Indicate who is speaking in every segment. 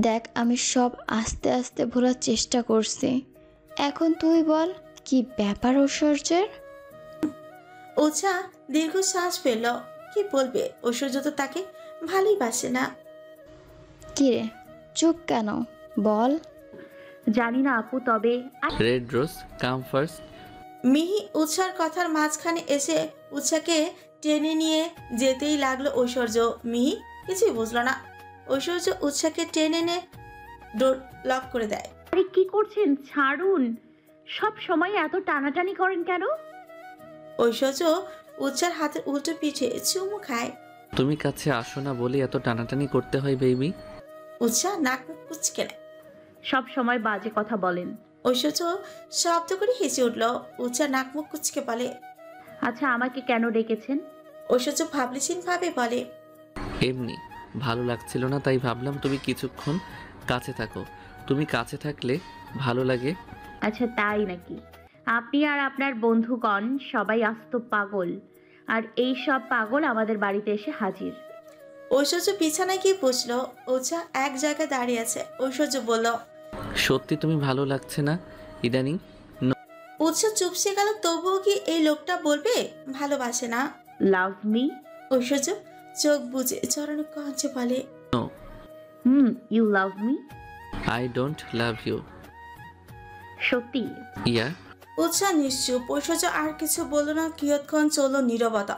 Speaker 1: দেখ আমি সব আস্তে আস্তে ভোলার চেষ্টা করছি, এখন তুই বল কি ব্যাপার ঐশ্বর্যের?
Speaker 2: ওঝা দীর্ঘশ্বাস ফেলল। কি বলবে, ঐশ্বর্য তো তাকে ভালোই বাসে না।
Speaker 1: কিরে চুপ কেন, বল।
Speaker 3: জানি না আপু, তবে
Speaker 4: রেড রোজ কাম ফার্স্ট।
Speaker 2: মিহি উৎসার কথার মাঝখানে এসে উৎসাকে টেনে নিয়ে যেতেই লাগলো ঐশ্বর্য। মিহি কিছুই বুঝলো না। ঐশ্বর্য উৎসাকে টেনে নিয়ে ডোর লক করে দেয়।
Speaker 3: আরে কি করছেন, ছাড়ুন। সব সময় এত টানাটানি করেন কেন?
Speaker 2: ঐশ্বর্য উৎসার হাতের উল্টো পিঠে চুমু খায়।
Speaker 4: তুমি কাছে আসো না বলে এত টানাটানি করতে হয় বেবি।
Speaker 2: উৎসা নাক মুখ কুচকে নেয়।
Speaker 3: সব সময় বাজে কথা বলেন।
Speaker 2: ঐশ্বর্য শব্দ করে হেসে উঠল। উৎসা নাক মুখ কুচকে বলে,
Speaker 3: আচ্ছা আমাকে কেন ডেকেছেন?
Speaker 2: ঐশ্বর্য ভাবলেশীন ভাবে বলে,
Speaker 4: এমনি ভালো লাগছিল না তাই ভাবলাম তুমি কিছুক্ষণ কাছে থাকো। তুমি কাছে থাকলে ভালো লাগে।
Speaker 3: আচ্ছা তাই নাকি? আপনি আর আপনার বন্ধুগণ সবাই আস্ত পাগল, আর এই সব পাগল আমাদের বাড়িতে এসে হাজির।
Speaker 2: ঐশ্বর্য বিছানায় গিয়ে বসলো। উৎসা এক জায়গায় দাঁড়িয়ে আছে। ঐশ্বর্য বলল,
Speaker 4: সত্যি তুমি ভালো লাগছে না ইদানিং?
Speaker 2: উৎসা চুপসে গেল। তবুও কি এই লোকটা বলবে ভালোবাসে না?
Speaker 3: Love me?
Speaker 2: ঐশ্বর্য চোখ বুজে চরণ কঞ্চে বলে,
Speaker 3: you love me?
Speaker 4: I don't love you.
Speaker 3: সত্যি?
Speaker 4: ইয়া।
Speaker 2: উৎসা নিশ্চুপ। ঐশ্বর্য আর কিছু বলল না। কিয়ৎক্ষণ চলল নীরবতা।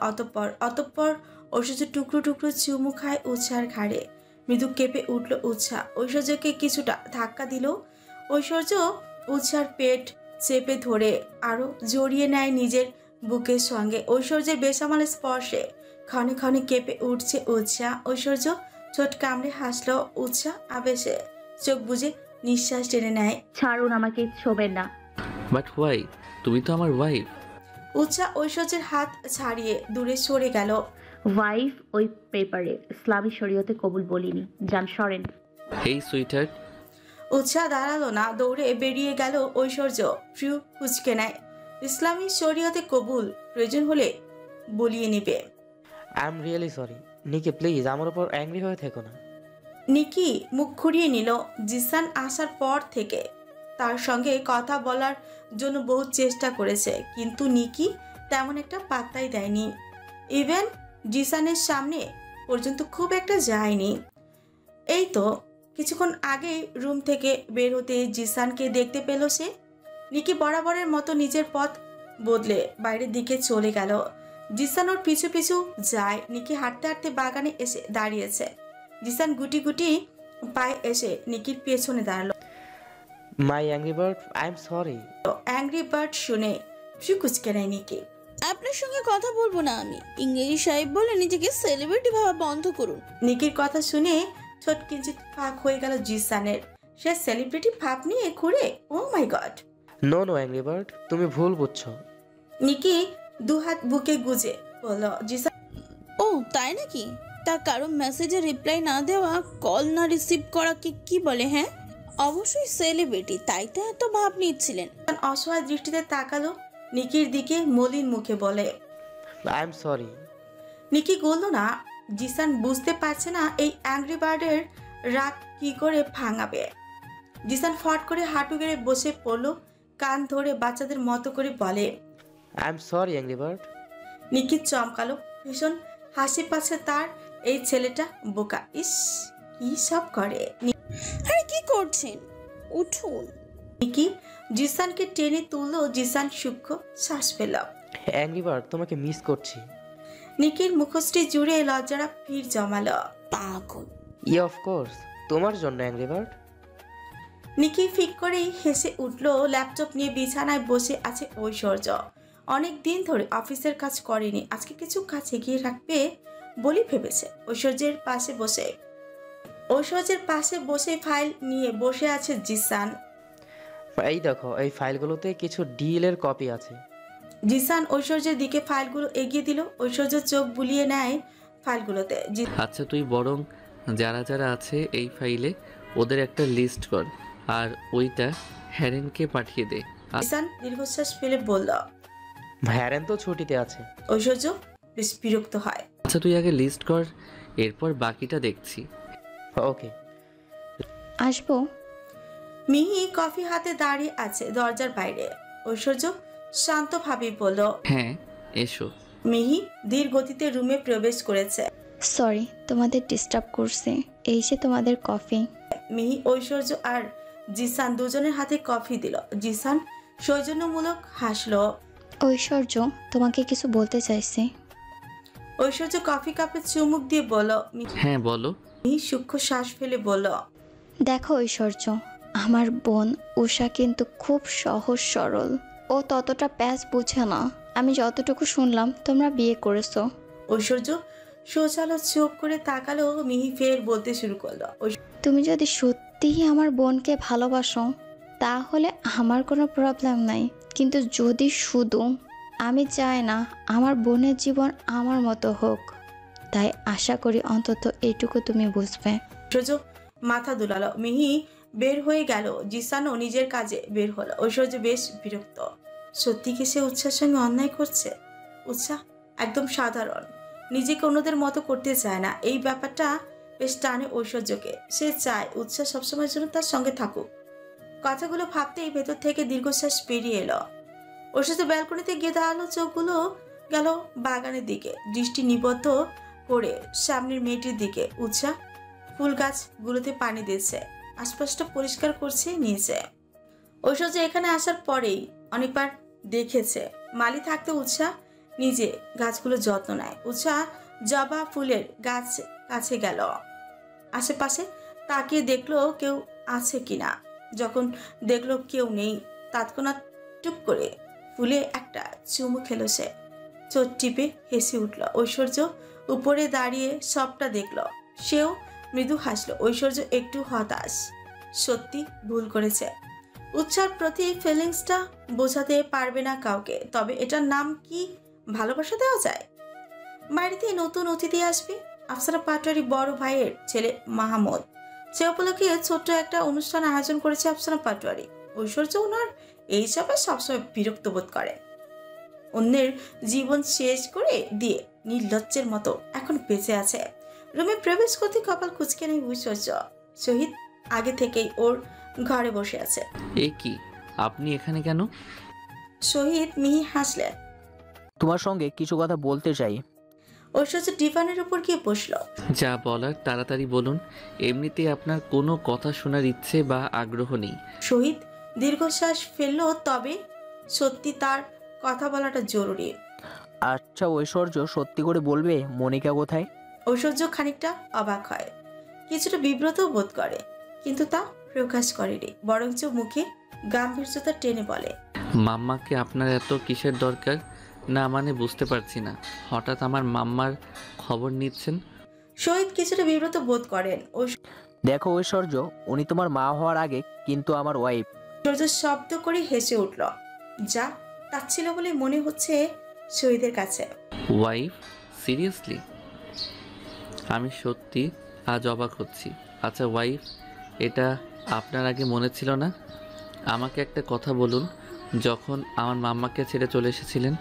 Speaker 2: অতঃপর ঐশ্বর্য টুকরো টুকরো চুমু খায় উৎসার ঘাড়ে। মৃদু কেঁপে উঠল উৎসা। ঐশ্বর্যকে কিছুটা ধাক্কা দিল। ঐশ্বর্য উৎসার পেট চেপে ধরে আরো জড়িয়ে নেয় নিজের বুকের সঙ্গে। ঐশ্বর্যের বেসামাল স্পর্শে ক্ষণে ক্ষণে কেঁপে উঠছে উৎসা। ঐশ্বর্য ঠোঁট কামড়ে হাসলো। উৎসা আবেশে চোখ বুজে নিঃশ্বাস টেনে নেয়।
Speaker 3: ছাড়ুন আমাকে, ছোবেন না।
Speaker 4: But why? তুমি তো আমার ওয়াইফ।
Speaker 2: উৎসা ঐশ্বর্যের হাত ছাড়িয়ে দূরে সরে গেল।
Speaker 3: ওয়াইফ ওই পেপারে, ইসলামী শরীয়তে কবুল বলিনি। যান সরেন।
Speaker 4: হেই সুইটার।
Speaker 2: উৎসা দাঁড়ালো না, দৌড়ে বেরিয়ে গেল। ঐশ্বর্য ফ্রিউ কুচকে নেয়। ইসলামী শরীয়তে কবুল প্রয়োজন হলে বলিয়ে নেবে।
Speaker 5: I am really sorry Niki, please আমার উপর অ্যাংরি হয়ে থেকো না।
Speaker 2: নিকি মুখ ঘুরিয়ে নিল। জিসান আসার পর থেকে তার সঙ্গে কথা বলার জন্য বহু চেষ্টা করেছে, কিন্তু নিকি তেমন একটা পাত্তাই দেয়নি। ইভেন জিসানের সামনে পর্যন্ত খুব একটা যায়নি। এই তো কিছুক্ষণ আগে রুম থেকে বের হতে জিসানকে দেখতে পেল সে। নিকি বরাবরের মতো নিজের পথ বদলে বাইরের দিকে চলে গেল। জিসান ওর পিছু পিছু যায়। নিকি হাঁটতে হাঁটতে বাগানে এসে দাঁড়িয়েছে। জিসান গুটি গুটি পায়ে এসে নিকির পেছনে দাঁড়ালো।
Speaker 5: My angry bird, I am sorry.
Speaker 2: Angry bird শুনে ফ্রি কুচকে নেয় নিকি।
Speaker 6: আপনার সঙ্গে কথা বলবো না আমি। ইংরেজি সাহেব বলে নিজেকে সেলিব্রিটি ভাবা বন্ধ করুন।
Speaker 2: নিকির কথা শুনে ছোট কিঞ্চিত ফাঁক হয়ে গেল জিসানের। সে সেলিব্রিটি ভাব নিয়ে ঘুরে। Oh my God.
Speaker 5: No no angry bird, তুমি ভুল বুঝছো।
Speaker 2: নিকি দুহাত বুকে গুজে বলল, জিসান
Speaker 6: ও তাই নাকি? তা কারো মেসেজে রিপ্লাই না দেওয়া, কল না রিসিভ করাকে কি বলে? হ্যাঁ অবশ্যই সেলিব্রিটি, তাই তো এত ভাব নিচ্ছিলেন।
Speaker 2: অসহায় দৃষ্টিতে তাকালো নিকির দিকে, মলিন মুখে বলে,
Speaker 5: আই এম সরি।
Speaker 2: নিকি বলল না। জিসান বুঝতে পারছে না এই অ্যাংরি বার্ডের রাগ কি করে ভাঙাবে। জিসান ফট করে হাঁটু গেড়ে বসে পড়ল। কান ধরে বাচ্চাদের মতো করে বলে,
Speaker 5: I am sorry angry bird.
Speaker 2: Nikki চমকালো। ভীষণ হাসি পাচ্ছে তার। এই ছেলেটা বোকা। ইস কি সব করে।
Speaker 6: আরে কি করছেন, উঠুন।
Speaker 2: নিকি জিসানকে টেনে তুললো। জিসান সূক্ষ্ম শ্বাস ফেল।
Speaker 5: অ্যাংরি বার্ড, তোমাকে মিস করছি।
Speaker 2: নিকির মুখশ্রী জুড়ে লজ্জারা ভিড় জমালো।
Speaker 6: পাগল।
Speaker 5: অফ কোর্স, তোমার জন্য অ্যাংরি বার্ড।
Speaker 2: নিকি ফিক করেই হেসে উঠলো। ল্যাপটপ নিয়ে বিছানায় বসে আছে ঐশ্বর্য। অনেক দিন ধরে অফিসের কাজ করেনি, আজকে কিছু কাজ এগিয়ে রাখবে বলে ভেবেছে। ঐশ্বর্যের পাশে বসে ফাইল নিয়ে বসে আছে জিসান।
Speaker 5: এই দেখো, এই ফাইলগুলোতে কিছু ডিলের কপি আছে।
Speaker 2: জিসান ঐশ্বর্যের দিকে ফাইলগুলো এগিয়ে দিল। ঐশ্বর্য চোখ বুলিয়ে নেয় ফাইলগুলোতে।
Speaker 4: আচ্ছা তুই বরং যারা যারা আছে এই ফাইলে ওদের একটা লিস্ট কর, আর ওইটা হ্যারেনকে পাঠিয়ে দে।
Speaker 2: জিসান দীর্ঘশ্বাস ফেলে বলল।
Speaker 5: হ্যারেন তো ছুটিতে আছে।
Speaker 2: ঐশ্বর্য বেশ বিরক্ত হয়।
Speaker 4: আচ্ছা তুই আগে লিস্ট কর, এরপর বাকিটা দেখছি।
Speaker 5: ওকে।
Speaker 1: আসবো?
Speaker 2: মিহি কফি হাতে দাঁড়িয়ে আছে দরজার বাইরে। ঐশ্বর্য শান্তভাবেই বলল।
Speaker 4: হ্যাঁ, এসো।
Speaker 2: মিহি ধীর গতিতে রুমে প্রবেশ করেছে।
Speaker 1: সরি তোমাদের ডিস্টার্ব করছি, এই যে তোমাদের কফি।
Speaker 2: মিহি ঐশ্বর্য আর জিসান দুজনের হাতে কফি দিল। জিসান সৌজন্যমূলক হাসলো।
Speaker 1: ঐশ্বর্য তোমাকে কিছু বলতে চাইছি।
Speaker 2: ঐশ্বর্য কফি কাপে চুমুক দিয়ে বলল।
Speaker 4: হ্যাঁ বলো।
Speaker 2: মিহি সূক্ষ্ম শ্বাস ফেলে বলল।
Speaker 1: দেখো ঐশ্বর্য, আমার বোন উষা কিন্তু খুব সহজ সরল, ও ততটা প্যাচ বুঝে না। আমি যতটুকু শুনলাম তোমরা বিয়ে করেছো।
Speaker 2: ঐশ্বর্য শৌচালয় চোখ করে তাকালো। মিহি ফের বলতে শুরু করলো।
Speaker 1: তুমি যদি সত্যিই আমার বোনকে ভালোবাসো তাহলে আমার কোনো প্রবলেম নাই, কিন্তু যদি শুধু আমি চাই না আমার বোনের জীবন আমার মতো হোক, তাই আশা করি অন্তত এইটুকু তুমি বুঝবে।
Speaker 2: ঐশ্বর্য মাথা দুলালো। মিহি বের হয়ে গেল। জিসানও নিজের কাজে বের হলো। ঐশ্বর্য বেশ বিরক্ত। সত্যি কি সে উৎসার সঙ্গে অন্যায় করছে? উৎসাহ একদম সাধারণ, নিজেকে অন্যদের মতো করতে চায় না। এই ব্যাপারটা বেশ টানে ঐশ্বর্যকে। সে চায় উৎসাহ সবসময়ের জন্য তার সঙ্গে থাকুক। কথাগুলো ভাবতেই ভেতর থেকে দীর্ঘশ্বাস বেরিয়ে এলো। ঐশ্বর্য ব্যালকনিতে গিয়ে দাঁড়ালো। চোখগুলো গেল বাগানের দিকে, দৃষ্টি নিবদ্ধ করে সামনের মেয়েটির দিকে। উৎসাহ ফুল গাছগুলোতে পানি দিচ্ছে, আশপাশটা পরিষ্কার করছে নিয়েছে। ঐশ্বর্য এখানে আসার পরেই অনেকবার দেখেছে মালি থাকতে উৎসাহ নিজে গাছগুলো যত্ন নেয়। উৎসাহ জবা ফুলের গাছ কাছে গেল, আশেপাশে তাকিয়ে দেখলো কেউ আছে কিনা। যখন দেখলো কেউ নেই, তৎক্ষণাৎ টুপ করে ফুলে একটা চুমু খেলো সে। চোট টিপে হেসে উঠল। ঐশ্বর্য উপরে দাঁড়িয়ে সবটা দেখলো, সেও মৃদু হাসলো। ঐশ্বর্য একটু হতাশ, সত্যি ভুল করেছে। উৎসার প্রতি ফিলিংসটা বোঝাতে পারবে না কাউকে, তবে এটার নাম কি ভালোবাসা দেওয়া যায়? বাড়িতে নতুন অতিথি আসবে। আফসানা পাটোয়ারি বড় ভাইয়ের ছেলে মাহমুদ, সে উপলক্ষে ছোট্ট একটা অনুষ্ঠান আয়োজন করেছে আফসানা পাটোয়ারি। ঐশ্বর্য ওনার এইসবে সবসময় বিরক্ত বোধ করে। অন্যের জীবন শেষ করে দিয়ে নির্লজ্জের মতো এখন বেঁচে আছে। রুমে প্রবেশ করতে কপাল কুঁচকে নেই ঐশ্বর্য। শহীদ আগে থেকেই ওর ঘরে বসে আছে।
Speaker 4: এ কি, আপনি এখানে কেন?
Speaker 2: শহীদ মিহি হাসলেন।
Speaker 5: তোমার সঙ্গে কিছু কথা বলতে চাই।
Speaker 2: ঐশ্বর্য ডিভানের উপর গিয়ে বসলো।
Speaker 4: যা বলার তাড়াতাড়ি বলুন, এমনিতে আপনার কোনো কথা শোনার ইচ্ছে বা আগ্রহ নেই।
Speaker 2: শহীদ দীর্ঘশ্বাস ফেললো, তবে সত্যি তার কথা বলাটা জরুরি।
Speaker 5: আচ্ছা ঐশ্বর্য, সত্যি করে বলবে মনিকা কোথায়?
Speaker 2: ঐশ্বর্য খানিকটা অবাক হয়, কিছুটা বিব্রত বোধ করে, কিন্তু তা প্রকাশ করেনি, বরঞ্চ মুখে গাম্ভীর্যতা টেনে বলে।
Speaker 4: মাম্মাকে আপনার এত কিসের দরকার? না মানে বুঝতে পারছি না, হঠাৎ আমার মাম্মার খবর নিচ্ছেন।
Speaker 2: শহীদ কিছুটা বিব্রত বোধ করেন।
Speaker 5: দেখো ঐশ্বর্য, উনি তোমার মা হওয়ার আগে কিন্তু আমার ওয়াইফ।
Speaker 2: ঐশ্বর্য শব্দ করে হেসে উঠল, যা তাচ্ছিল বলে মনে হচ্ছে শহীদের কাছে।
Speaker 4: ওয়াইফ? সিরিয়াসলি? আমি সত্যি আজ অবাক হচ্ছি। আচ্ছা ওয়াইফ, এটা আপনার আগে মনে ছিল না? আমাকে একটা কথা বলুন, যখন আমার মাম্মাকে ছেড়ে চলে এসেছিলেন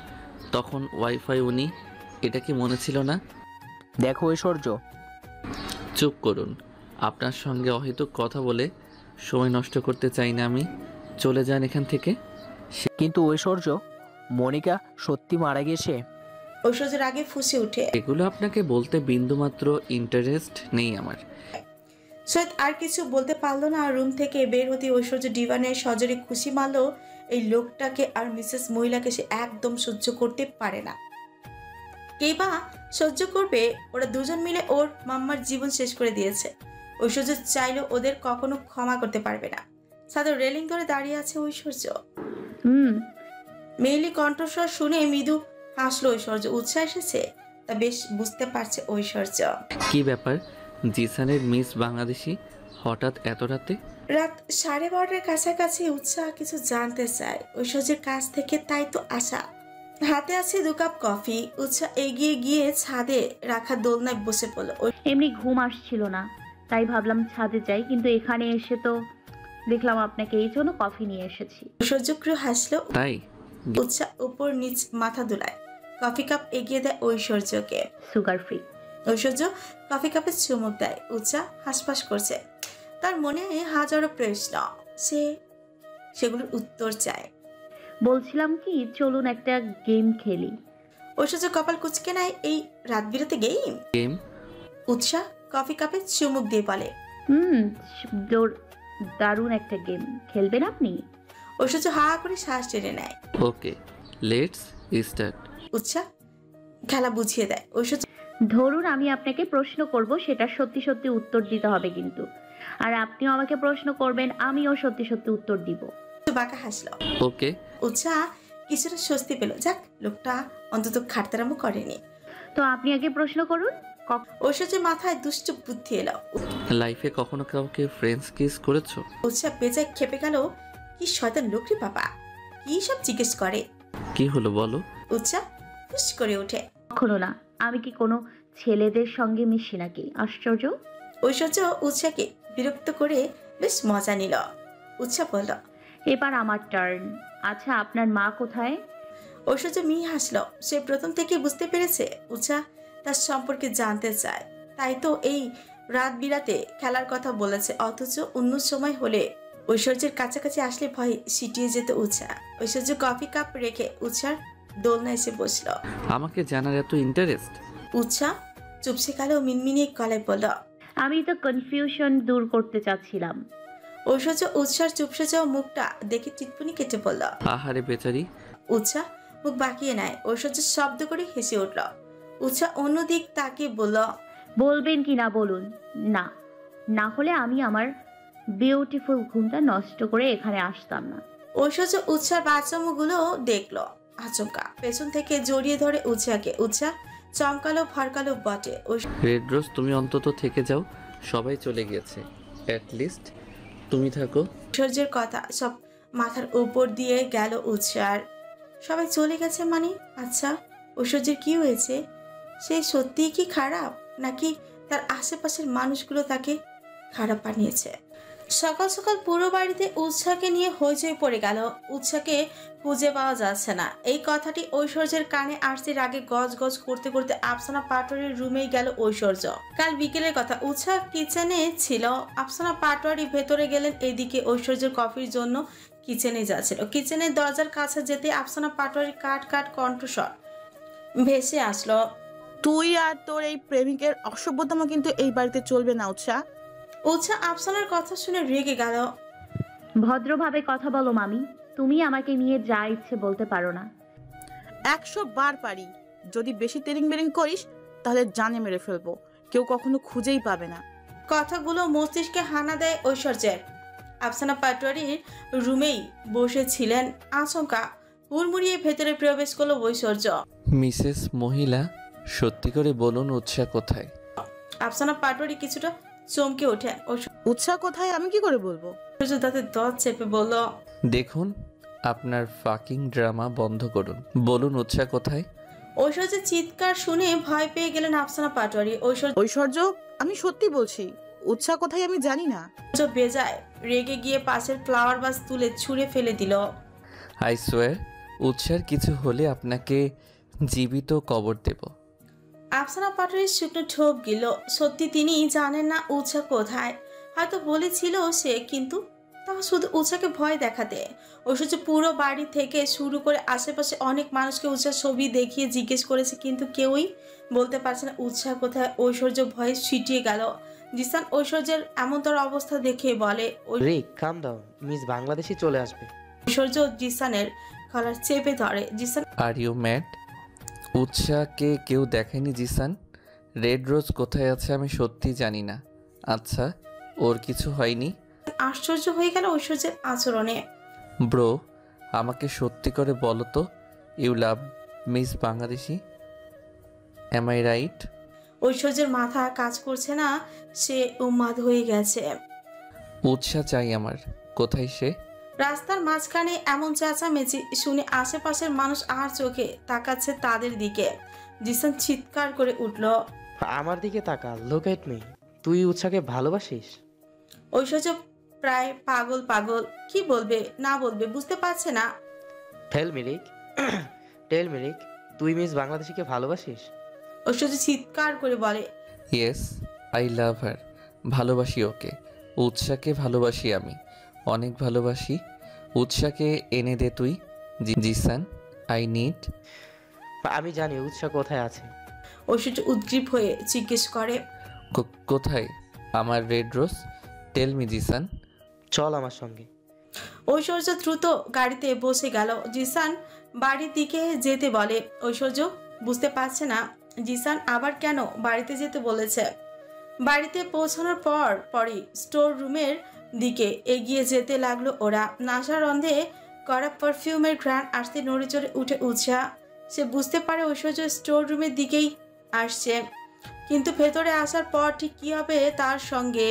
Speaker 4: তখন ওয়াইফাই উনি, এটা কি মনে ছিল না?
Speaker 5: দেখো ঐশ্বর্য,
Speaker 4: চুপ করুন, আপনার সঙ্গে অহেতুক কথা বলে সময় নষ্ট করতে চাই না আমি। চলে যান এখান থেকে।
Speaker 5: কিন্তু ঐশ্বর্য, মনিকা সত্যি মারা গেছে?
Speaker 2: ঐশ্বর্যের আগে ফুঁসে উঠে।
Speaker 4: এগুলো আপনাকে বলতে বিন্দুমাত্র ইন্টারেস্ট নেই আমার।
Speaker 2: শহীদ আর কিছু বলতে পারলো না। রুম থেকে বের হতে ঐশ্বর্য ডিভানের সজরে খুশি মারলো। এই লোকটাকে আর মিসেস মহিলাকে সে একদম সহ্য করতে পারে না। কে বা সহ্য করবে? ওরা দুজন মিলে ওর মাম্মার জীবন শেষ করে দিয়েছে। ঐশ্বর্য চাইলেও ওদের কখনো ক্ষমা করতে পারবে না। ছাদের রেলিং ধরে দাঁড়িয়ে আছে ঐশ্বর্য। মেইলি কণ্ঠস্বর শুনে মৃদু হাসলো ঐশ্বর্য। উৎসাহ এসেছে তা বেশ বুঝতে পারছে ঐশ্বর্য।
Speaker 4: কি ব্যাপার, জিসানের মিস বাংলাদেশি হঠাৎ এত রাতে?
Speaker 2: রাত 12:30টার কাছাকাছি উৎসাহ কিছু জানতে চায় ঐশ্বর্যের কাছ থেকে, তাই তো আসা। হাতে আছে 2 কাপ কফি। উৎসাহ এগিয়ে গিয়ে ছাদে রাখা দোলনায় বসে পড়ল।
Speaker 3: এমনি ঘুম আসছিল না, তাই ভাবলাম ছাদে যাই, কিন্তু এখানে এসে তো দেখলাম আপনাকে, এই জন্য কফি নিয়ে এসেছি।
Speaker 2: ঐশ্বর্য ক্রু হাসলো।
Speaker 4: তাই?
Speaker 2: উৎসাহ উপর নিচ মাথা দুলায়, কফি কাপ এগিয়ে দেয় ঐশ্বর্যকে।
Speaker 3: Sugar free.
Speaker 2: ঐশ্বর্য কফি কাপে চুমুক দেয়। উৎসাহ হাসপাস করছে। তার মনে হাজারো প্রশ্ন, সে সেগুলোর উত্তর চায়।
Speaker 3: বলছিলাম কি, চলুন একটা গেম খেলি।
Speaker 2: ঐশ্বর্য কপাল কুচকে নেয়, এই রাত বিরতে গেম?
Speaker 4: গেম?
Speaker 2: উৎসাহ কফি কাপে চুমুক দিয়ে বলে।
Speaker 3: হুম, দারুণ একটা গেম, খেলবেন আপনি?
Speaker 2: ঐশ্বর্য হা করে শ্বাস টেনে নেয়।
Speaker 4: ওকে, লেটস স্টার্ট।
Speaker 2: উৎসাহ খেলা বুঝিয়ে দেয়। ঐশ্বর্য
Speaker 3: ধরুন আমি আপনাকে প্রশ্ন করব, সেটা সত্যি সত্যি উত্তর দিতে হবে কিন্তু। আর আপনিও আমাকে প্রশ্ন করবেন, আমিও সত্যি সত্যি উত্তর দিব।
Speaker 2: বাঁকা হাসলো।
Speaker 4: ওকে।
Speaker 2: উৎসাহ কিছুটা স্বস্তি পেল, যাক লোকটা অন্তত খাটতারামও করেনি।
Speaker 3: তো আপনি আগে প্রশ্ন করুন।
Speaker 2: ঐশ্বর্যের মাথায় দুষ্ট বুদ্ধি এলো।
Speaker 4: লাইফে কখনো কাউকে ফ্রেন্ডস কিস করেছো?
Speaker 2: উৎসাহ বেজায় খেপে গেল, কি শয়তান লোক রে বাবা, কি সব জিজ্ঞেস করে।
Speaker 4: কি হলো বলো?
Speaker 2: উৎসাহ ফুস করে ওঠে।
Speaker 3: কখনো না, আমি কি কোনো ছেলেদের সঙ্গে মিশি নাকি? আশ্চর্য।
Speaker 2: ঐশ্বর্য উৎসাহকে বিরক্ত করে বেশ মজা নিল। উৎসাহ বলল,
Speaker 3: এবার আমার টার্ন। আচ্ছা, আপনার মা কোথায়?
Speaker 2: ঐশ্বর্য মিহি হাসলো। সে প্রথম থেকে বুঝতে পেরেছে উৎসাহ তার সম্পর্কে জানতে চায়, তাই তো এই রাত বিরাতে খেলার কথা বলেছে। অথচ অন্য সময় হলে ঐশ্বর্যের কাছাকাছি আসলে ভয় সিটিয়ে যেত উৎসাহ। ঐশ্বর্য কফি কাপ রেখে উৎসার দোলনা এসে বসলো।
Speaker 4: আমাকে জানার এত ইন্টারেস্ট?
Speaker 2: উৎসাহ চুপসে গেল, মিনমিনিয়ে গলায় বলল।
Speaker 3: আমি তো কনফিউশন দূর করতে চাচ্ছিলাম।
Speaker 2: ঐশ্বর্য উৎসার চুপসে যাওয়া মুখটা দেখে টিটপুনি কেটে বলল।
Speaker 4: আহারে বেচারি।
Speaker 2: উৎসাহ মুখ বাঁকিয়ে নেয়। ঐশ্বর্য শব্দ করে হেসে উঠল। উৎসাহ অন্যদিক তাকিয়ে বলল,
Speaker 3: বলবেন কি না বলুন। না, না হলে আমি আমার বিউটিফুল ঘুমটা নষ্ট করে এখানে আসতাম না।
Speaker 2: ঐশ্বর্য উৎসার বাচ্চামুগুলো দেখলো, আচমকা পেছন থেকে জড়িয়ে ধরে উৎসাহকে। উৎসাহ চমকালো ফরকালো বটে।
Speaker 4: রেড রোজ, তুমি অন্তত থেকে যাও, সবাই চলে গিয়েছে, অ্যাটলিস্ট তুমি থাকো।
Speaker 2: ঐশ্বর্যের কথা সব মাথার উপর দিয়ে গেল উৎসার। সবাই চলে গেছে মানে? আচ্ছা, ঐশ্বর্যের কি হয়েছে? সে সত্যিই কি খারাপ, নাকি তার আশেপাশের মানুষগুলো তাকে খারাপ বানিয়েছে? সকাল সকাল পুরো বাড়িতে উৎসাহকে নিয়ে হইচই পড়ে গেল। উৎসাহকে খুঁজে পাওয়া যাচ্ছে না, এই কথাটি ঐশ্বর্যের কানে আসতে আগে গজ গজ করতে করতে আফসানা পাটোয়ারির রুমেই গেল ঐশ্বর্য। কাল বিকেলের কথা, উৎসাহ কিচেনে ছিল, আফসানা পাটোয়ারি ভেতরে গেলেন। এদিকে ঐশ্বর্যের কফির জন্য কিচেনে যাচ্ছিল। কিচেনের দরজার কাছে যেতে আফসানা পাটোয়ারি কাট কাট কণ্ঠস্বর ভেসে আসলো।
Speaker 7: তুই আর তোর এই প্রেমিকের অসভ্যতম কিন্তু এই বাড়িতে চলবে না উৎসাহ।
Speaker 2: উৎসাহ আফসানার কথা শুনে রেগে গেল।
Speaker 3: ভদ্রভাবে কথা বলো মামি, তুমি আমাকে নিয়ে যা ইচ্ছে বলতে পারো না।
Speaker 7: 100 বার পারি, যদি বেশি তেরিং বেরিং করিস তাহলে জানে মেরে ফেলবো, কেউ কখনো খুঁজেই পাবে না।
Speaker 2: কথাগুলো মস্তিষ্কে হানা দেয় ঐশ্বর্যের। আফসানা পাটোয়ারির রুমেই বসেছিলেন, আচমকা হুড়মুড়িয়ে ভেতরে প্রবেশ করলো ঐশ্বর্য।
Speaker 4: মিসেস মহিলা, সত্যি করে বলুন উৎসাহ কোথায়?
Speaker 2: আফসানা পাটোয়ারি কিছুটা চমকে ওঠেন।
Speaker 7: উৎসাহ কোথায় আমি কি করে বলবো?
Speaker 2: ঐশ্বর্য তাতে দত চেপে বলল,
Speaker 4: দেখুন, আপনার ফাকিং ড্রামা বন্ধ করুন, বলুন উৎসাহ কোথায়?
Speaker 2: ঐশ্বর্যের চিৎকার শুনে ভয় পেয়ে গেলেন আফসানা পাটোয়ারি।
Speaker 7: ঐশ্বর্য, আমি সত্যি বলছি, উৎসাহ কোথায় আমি জানি না।
Speaker 2: ঐশ্বর্য বেজায় রেগে গিয়ে পাশের ফ্লাওয়ার ভাস তুলে ছুঁড়ে ফেলে দিল।
Speaker 4: আই সোয়ার, উৎসার কিছু হলে আপনাকে জীবিত কবর দেব।
Speaker 2: আফসানা পাটোয়ারির শুকনো ঠোক গিল। সত্যি তিনি জানেন না উৎসাহ কোথায়। হয়তো বলেছিল সে, কিন্তু তা শুধু উৎসাহকে ভয় দেখাতে। ঐশ্বর্য পুরো বাড়ি থেকে শুরু করে আশেপাশে অনেক মানুষকে উৎসাহ ছবি দেখিয়ে জিজ্ঞেস করেছে, কিন্তু কেউই বলতে পারছে না উৎসাহ কোথায়। ঐশ্বর্য ভয়ে ছিটিয়ে গেল। জিসান ঐশ্বর্যের এমনতর অবস্থা দেখে বলে,
Speaker 8: Rick calm down, miss Bangladeshi চলে আসবে।
Speaker 2: ঐশ্বর্য জিসানের গলার চেপে ধরে। Jisan,
Speaker 4: are you mad? উৎসাহকে কেউ দেখেনি জিসান। রেড রোজ কোথায় আছে আমি সত্যি জানি না। আচ্ছা, ওর কিছু হয়নি?
Speaker 2: আশ্চর্য হয়ে গেল ঐশ্বর্যের আচরণে।
Speaker 4: ব্রো, আমাকে সত্যি করে বলো তো, you love miss Bangladeshi, am I right?
Speaker 2: ঐশ্বর্যের মাথা কাজ করছে না, সে উন্মাদ হয়ে গেছে।
Speaker 4: উৎসাহ চাই আমার, কোথায় সে?
Speaker 2: রাস্তার মাঝখানে এমন চেঁচামেচি শুনে আশেপাশের মানুষ আর চোখে তাকাচ্ছে তাদের দিকে। জিসান চিৎকার করে উঠল,
Speaker 8: আমার দিকে তাকা, লুক এট মি। তুই উৎসাহকে ভালোবাসিস?
Speaker 2: ঐশ্বর্য প্রায় পাগল পাগল, কি বলবে না বলবে বুঝতে পারছে না।
Speaker 8: টেল মি রিক, টেল মি রিক, তুই মিস বাংলাদেশিকে ভালোবাসিস?
Speaker 2: ঐশ্বর্য চিৎকার করে বলে,
Speaker 4: ইয়েস, আই লাভ হার, ভালোবাসি ওকে, উৎসাকে ভালোবাসি আমি, অনেক ভালোবাসি। উৎসাকে এনে দে তুই। Zisan, I need.
Speaker 8: আমি জানি উৎসাহ কোথায় আছে।
Speaker 2: ঐশ্বর্য উদ্গ্রীব হয়ে জিজ্ঞেস করে।
Speaker 4: কোথায় আমার red rose? Tell me Zisan.
Speaker 8: চল আমার সঙ্গে।
Speaker 2: ঐশ্বর্য দ্রুত গাড়িতে বসে গেল। জিসান বাড়ির দিকে যেতে বলে। ঐশ্বর্য বুঝতে পারছে না জিসান আবার কেন বাড়িতে যেতে বলেছে। বাড়িতে পৌঁছানোর পরই স্টোর রুমের দিকে এগিয়ে যেতে লাগলো ওরা। নাসারন্ধে করা পারফিউমের ঘ্রাণ আসতে নড়ে চড়ে উঠে উৎসাহ। সে বুঝতে পারে ঐশ্বর্য স্টোর রুমের দিকেই আসছে, কিন্তু ভেতরে আসার পর ঠিক কী হবে তার সঙ্গে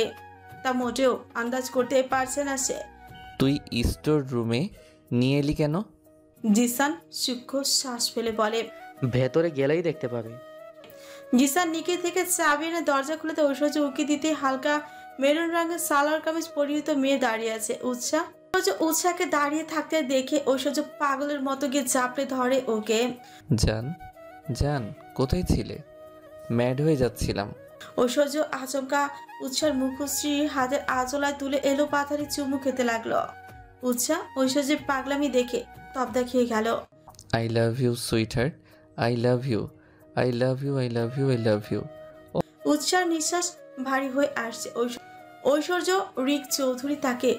Speaker 2: তা মোটেও আন্দাজ করতে পারছে না সে।
Speaker 4: তুই স্টোর রুমে নিয়ে এলি কেন?
Speaker 2: জিসান সূক্ষ্ম শ্বাস ফেলে বলে।
Speaker 8: ভেতরে গেলেই দেখতে পাবে।
Speaker 2: জিসান নিকে থেকে চাবি এনে দরজা খুলেতে ঐশ্বর্য উকি দিতে হালকা মেরুন রঙের সালোয়ার কামিজ পরিহিত মেয়ে দাঁড়িয়ে আছে। উৎসাহকে দাঁড়িয়ে থাকতে দেখে ঐশ্বর্য পাগলের মতো গিয়ে চাপড়ে ধরে ওকে।
Speaker 4: জান কোথায় ছিলে? ম্যাড হয়ে যাচ্ছিলাম।
Speaker 2: ঐশ্বর্য আচমকা উৎসার মুখশ্রী হাতের আঁচলায় তুলে এলো পাথারি চুমু খেতে লাগলো। উৎসাহ ঐশ্বর্যের পাগলামি দেখে তবদা খেয়ে গেল।
Speaker 4: I love you sweetheart, I love you, I love you, I love you, I love you.
Speaker 2: উৎসার নিঃশ্বাস ভারী হয়ে আসছে। ঐশ্বর্য রিক চৌধুরী তাকে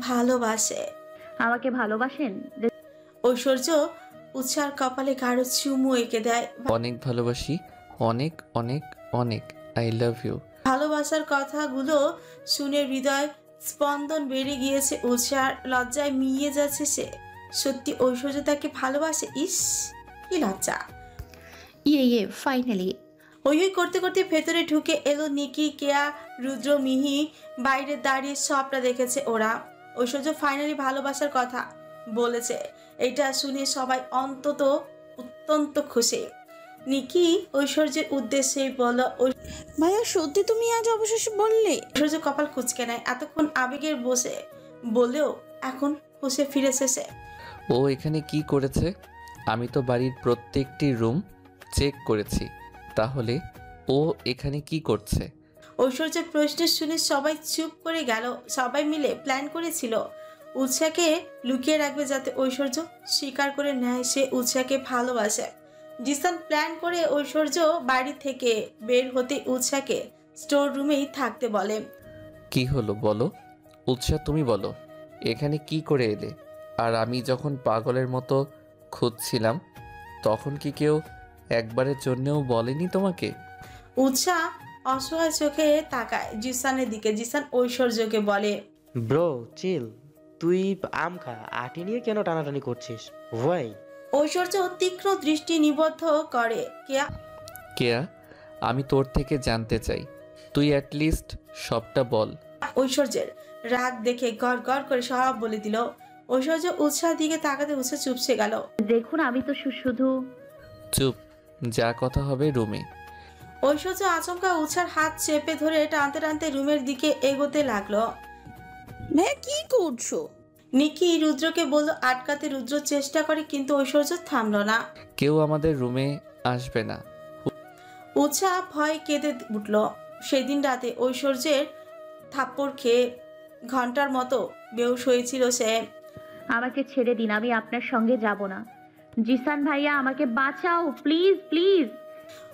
Speaker 2: ভালোবাসে।
Speaker 3: আমাকে ভালোবাসেন?
Speaker 2: ঐশ্বর্য উৎসার কপালে গাঢ় চুমু এঁকে দেয়।
Speaker 4: অনেক ভালোবাসি, অনেক অনেক অনেক, আই লাভ ইউ।
Speaker 2: ভালোবাসার কথাগুলো শুনে হৃদয় স্পন্দন বেড়ে গিয়েছে। উৎসার লজ্জায় মিইয়ে যাচ্ছে সে। সত্যি ঐশ্বর্য তাকে ভালোবাসে? ইস, কি লজ্জা।
Speaker 1: ইয়ে ফাইনালি।
Speaker 2: হই হই করতে করতে ভেতরে ঢুকে এলো নিকি, কেয়া, রুদ্র, মিহি। বাইরে দাঁড়িয়ে সবটা দেখেছে ওরা। ঐশ্বর্য ফাইনালি ভালোবাসার কথা বলেছে, এটা শুনে সবাই অত্যন্ত খুশি। নিকি ঐশ্বর্যের উদ্দেশ্যে বলল।
Speaker 6: ভাইয়া সত্যি তুমি আজ অবশেষে বললে?
Speaker 2: ঐশ্বর্য কপাল কুঁচকে নেয়। এতক্ষণ আবেগের বসে বলেও এখন হুঁশে ফিরেছে সে।
Speaker 4: ও এখানে কি করেছে? আমি তো বাড়ির প্রত্যেকটি রুম চেক করেছি, তাহলে ও এখানে কি করছে?
Speaker 2: ঐশ্বর্যের প্রশ্ন শুনে সবাই চুপ করে গেল। সবাই মিলে প্ল্যান করেছিল উৎসাহকে লুকিয়ে রাখবে যাতে ঐশ্বর্য স্বীকার করে নেয় সে উৎসাহকে ভালোবাসে। জিসান প্ল্যান করে ঐশ্বর্য বাড়ি থেকে বের হতে উৎসাহকে স্টোর রুমেই থাকতে বলে।
Speaker 4: কি হলো বলো উৎসাহ, তুমি বলো এখানে কি করে এলে? আর আমি যখন পাগলের মতো খুঁজছিলাম তখন কি কেউ একবারের জন্যও বলেনি তোমাকে?
Speaker 2: উৎসাহ অসহায় চোখে তাকায় জিসানের দিকে। জিসান ঐশ্বর্যকে বলে।
Speaker 8: ব্রো চিল, তুই আম খা, আটি নিয়ে কেন টানাটানি করছিস? ওয়াই?
Speaker 2: ঐশ্বর্য তীক্ষ্ণ দৃষ্টি নিবদ্ধ করে।
Speaker 4: কেয়া, আমি তোর থেকে জানতে চাই, তুই অ্যাটলিস্ট সবটা বল।
Speaker 2: ঐশ্বর্যের রাগ দেখে গড় গড় করে সব বলে দিল। ঐশ্বর্য উৎসাহ দিকে তাকাতে উৎসাহ চুপসে গেল।
Speaker 3: দেখুন আমি তো শুধু।
Speaker 4: চুপ, যা কথা হবে রুমে।
Speaker 2: ঐশ্বর্য আচমকা উৎসার হাত চেপে ধরে টানতে টানতে রুমের দিকে এগোতে লাগলো।
Speaker 6: ভাইয়া কি করছো?
Speaker 2: নিকি রুদ্রকে বলল আটকাতে। রুদ্র চেষ্টা করে কিন্তু ঐশ্বর্য থামলো না।
Speaker 4: কেউ আমাদের রুমে আসবে না।
Speaker 2: উৎসাহ ভয় কেঁদে উঠল। সেদিন রাতে ঐশ্বর্যের থাপ্পড় খেয়ে ঘন্টার মতো বেহুশ হয়েছিল সে।
Speaker 3: আমাকে ছেড়ে দিন, আমি আপনার সঙ্গে যাব না। জিসান ভাইয়া আমাকে বাঁচাও, প্লিজ প্লিজ।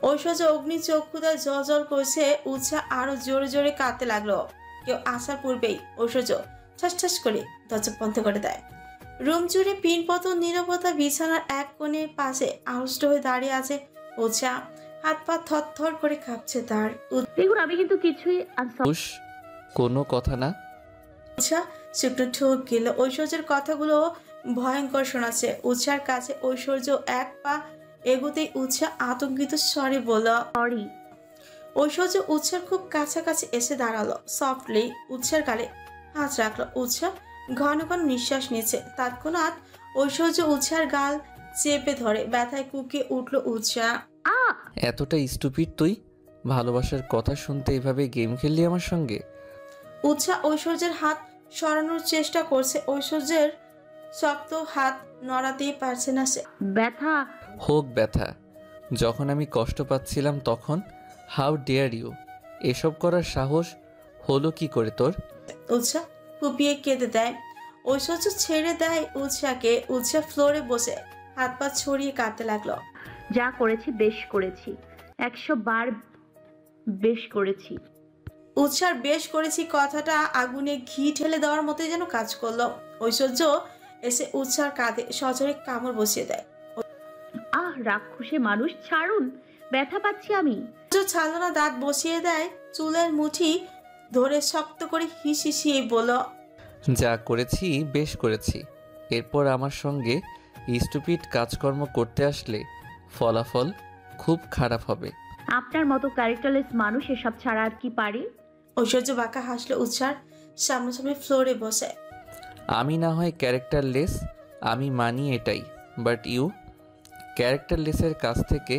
Speaker 2: ঐশ্বর্য অগ্নি চক্ষুদায় জল জল করছে। উৎসাহ আরো জোরে জোরে কাঁদতে লাগলো। কেউ আসার পূর্বেই ঐশ্বর্য ঠাস ঠাস করে দরজা বন্ধ করে দেয়। রুম জুড়ে পিনপতন নীরবতা। বিছানার এক কোণে পাশে আড়ষ্ট হয়ে দাঁড়িয়ে আছে উৎসাহ। হাত পা থর থর করে কাঁপছে তার।
Speaker 3: দেখুন আমি কিন্তু কিছুই।
Speaker 4: হুশ, কোনো কথা না।
Speaker 2: উৎসাহ শুকনো ঠোক গেল। ঐশ্বর্যের কথাগুলো ভয়ঙ্কর শোনাচ্ছে উৎসার কাছে। ঐশ্বর্য এক পা এগোতেই উৎসাহ আতঙ্কিত স্বরে বলল
Speaker 3: সরি।
Speaker 2: ঐশ্বর্য উৎসার খুব কাছাকাছি এসে দাঁড়ালো। সফটলি উৎসার গালে হাত রাখলো। উৎসাহ ঘন ঘন নিঃশ্বাস নিচ্ছে। তৎক্ষণাৎ ঐশ্বর্য উৎসার গাল চেপে ধরে। ব্যথায় কুকিয়ে উঠল উৎসাহ।
Speaker 4: এতটা স্টুপিড তুই? ভালোবাসার কথা শুনতে এভাবে গেম খেললি আমার সঙ্গে?
Speaker 2: উৎসাহ ঐশ্বর্যের হাত সরানোর চেষ্টা করছে। ঐশ্বর্যের শক্ত হাত নড়াতেই পারছে না সে।
Speaker 3: ব্যথা
Speaker 4: হোক ব্যথা, যখন আমি কষ্ট পাচ্ছিলাম তখন? How dare you! এসব করার সাহস হলো কি করে তোর?
Speaker 2: উৎসাহ ফুপিয়ে কেঁদে দেয়। ঐশ্বর্য ছেড়ে দেয় উৎসাহকে। উৎসাহ ফ্লোরে বসে হাত পা ছড়িয়ে কাঁদতে লাগলো।
Speaker 3: যা করেছি বেশ করেছি, 100 বার বেশ করেছি।
Speaker 2: উৎসার বেশ করেছি কথাটা আগুনে ঘি ঢেলে দেওয়ার মতোই যেন কাজ করলো। ঐশ্বর্য এসে উৎসার কাঁধে সজোরে কামড় বসিয়ে দেয়।
Speaker 3: আহ, রাক্ষসে মানুষ, ছাড়ুন, ব্যথা পাচ্ছি আমি।
Speaker 2: ছাড়লো না, দাঁত বসিয়ে দেয় চুলের মুঠি ধরে শক্ত করে হিসিয়ে বলল,
Speaker 4: যা করেছি বেশ করেছি। এরপর আমার সঙ্গে স্টুপিড কাজকর্ম করতে আসলে ফলাফল খুব খারাপ হবে।
Speaker 3: আপনার মতো ক্যারেক্টারলেস মানুষ এসব ছাড়া আর কি পারে?
Speaker 2: ঐশ্বর্য বাঁকা হাসলো উৎসার সামনাসামনি ফ্লোরে বসে।
Speaker 4: আমি না হয় ক্যারেক্টারলেস, আমি মানি এটাই, বাট ইউ ক্যারেক্টারলেসের কাছ থেকে